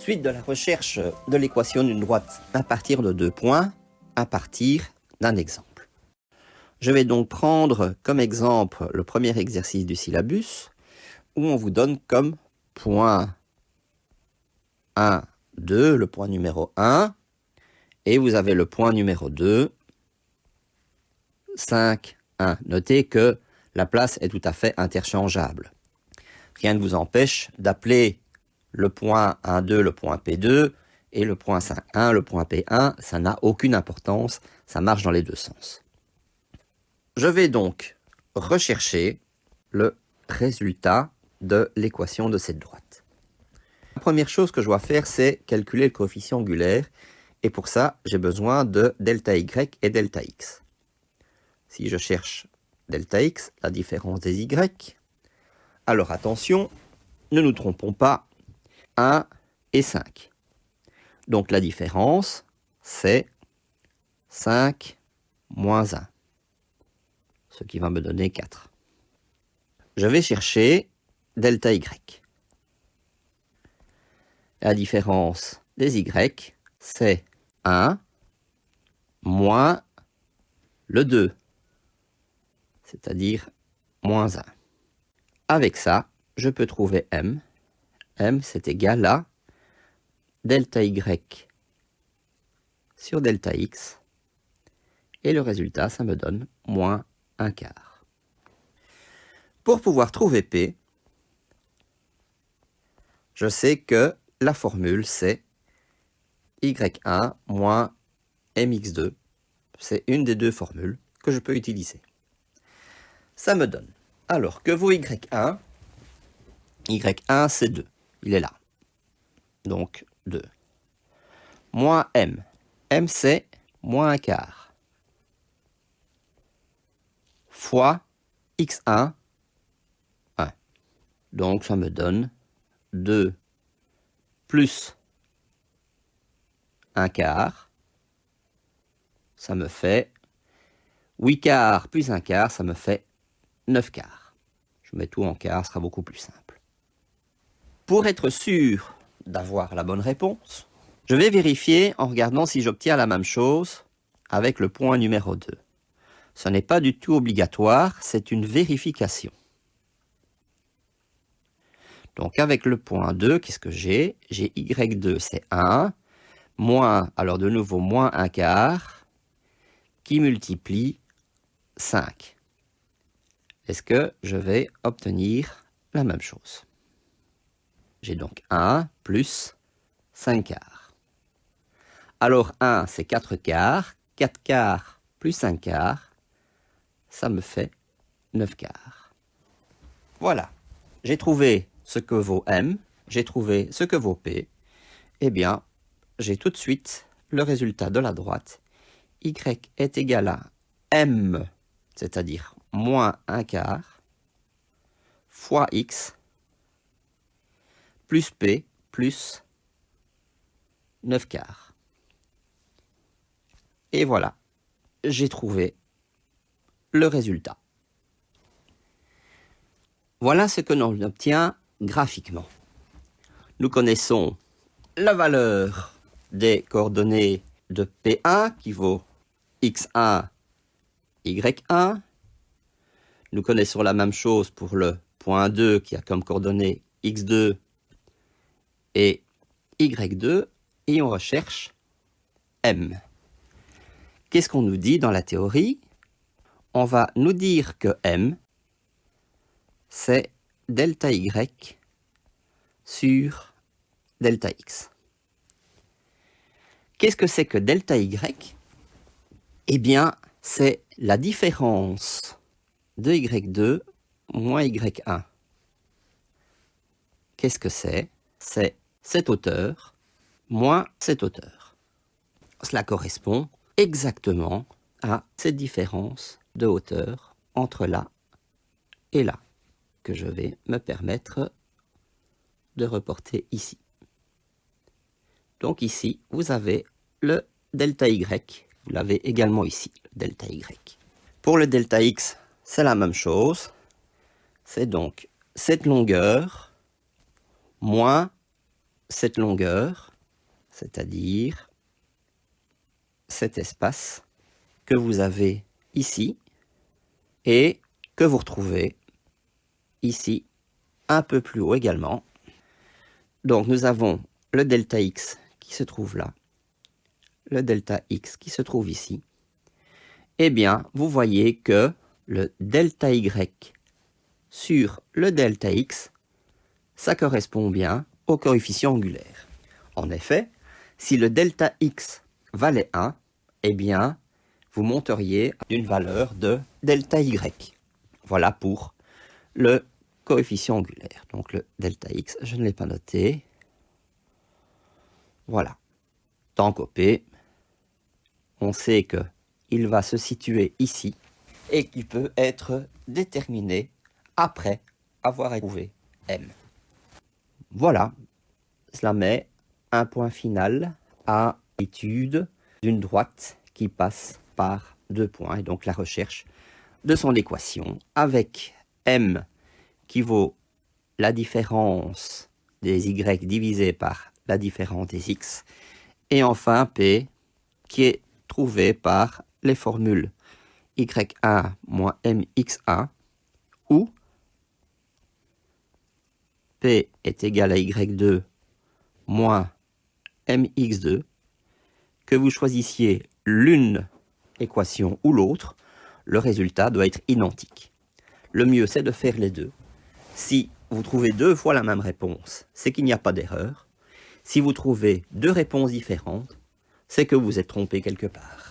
Suite de la recherche de l'équation d'une droite à partir de 2 points, à partir d'un exemple. Je vais donc prendre comme exemple le premier exercice du syllabus, où on vous donne comme point 1, 2, le point numéro 1, et vous avez le point numéro 2, 5, 1. Notez que la place est tout à fait interchangeable. Rien ne vous empêche d'appeler le point 1, 2, le point P2, et le point 5, 1, le point P1, ça n'a aucune importance, ça marche dans les deux sens. Je vais donc rechercher le résultat de l'équation de cette droite. La première chose que je dois faire, c'est calculer le coefficient angulaire, et pour ça, j'ai besoin de delta y et delta x. Si je cherche delta x, la différence des y, alors attention, ne nous trompons pas, 1 et 5. Donc la différence, c'est 5 moins 1, ce qui va me donner 4. Je vais chercher delta y. La différence des y, c'est 1 moins le 2, c'est-à-dire moins 1. Avec ça, je peux trouver m. M, c'est égal à delta y sur delta x. Et le résultat, ça me donne moins 1/4. Pour pouvoir trouver P, je sais que la formule, c'est y1 moins mx2. C'est une des deux formules que je peux utiliser. Ça me donne, alors que vaut y1, y1 c'est 2, il est là. Donc 2. Moins m. M c'est moins 1/4. Fois x1, 1. Donc ça me donne 2 plus 1/4. Ça me fait 8/4 plus 1/4, ça me fait 9/4. Je mets tout en quart, ce sera beaucoup plus simple. Pour être sûr d'avoir la bonne réponse, je vais vérifier en regardant si j'obtiens la même chose avec le point numéro 2. Ce n'est pas du tout obligatoire, c'est une vérification. Donc avec le point 2, qu'est-ce que j'ai? J'ai y2, c'est 1, moins, alors de nouveau, moins 1/4, qui multiplie 5. Est-ce que je vais obtenir la même chose? J'ai donc 1 plus 5/4. Alors 1, c'est 4/4. 4/4 plus 5/4, ça me fait 9/4. Voilà, j'ai trouvé ce que vaut M, j'ai trouvé ce que vaut P. Eh bien, j'ai tout de suite le résultat de la droite. Y est égal à M, c'est-à-dire moins 1/4, fois X, plus P, plus 9/4. Et voilà, j'ai trouvé le résultat. Voilà ce que l'on obtient graphiquement. Nous connaissons la valeur des coordonnées de P1 qui vaut x1, y1. Nous connaissons la même chose pour le point 2 qui a comme coordonnées x2 et y2. Et on recherche m. Qu'est-ce qu'on nous dit dans la théorie? On va nous dire que m, c'est delta y sur delta x. Qu'est-ce que c'est que delta y? Eh bien, c'est la différence de y2 moins y1. Qu'est-ce que c'est? C'est cette hauteur moins cette hauteur. Cela correspond exactement à cette différence de hauteur entre là et là, que je vais me permettre de reporter ici. Donc ici, vous avez le delta y, vous l'avez également ici, le delta y. Pour le delta x, c'est la même chose, c'est donc cette longueur moins cette longueur, c'est-à-dire cet espace que vous avez ici et que vous retrouvez ici un peu plus haut également. Donc nous avons le delta x qui se trouve là, le delta x qui se trouve ici. Eh bien, vous voyez que le delta y sur le delta x, ça correspond bien au coefficient angulaire. En effet, si le delta x valait 1, eh bien, vous monteriez d'une valeur de delta y. Voilà pour le coefficient angulaire. Donc le delta x, je ne l'ai pas noté. Voilà. Tant qu'OP, on sait qu'il va se situer ici et qu'il peut être déterminé après avoir éprouvé M. Voilà, cela met un point final à l'étude d'une droite qui passe par 2 points, et donc la recherche de son équation avec M qui vaut la différence des y divisé par la différence des x, et enfin P qui est trouvé par les formules y1 moins mx1, où P est égal à y2 moins mx2, que vous choisissiez l'une équation ou l'autre, le résultat doit être identique. Le mieux, c'est de faire les deux. Si vous trouvez 2 fois la même réponse, c'est qu'il n'y a pas d'erreur. Si vous trouvez 2 réponses différentes, c'est que vous êtes trompé quelque part.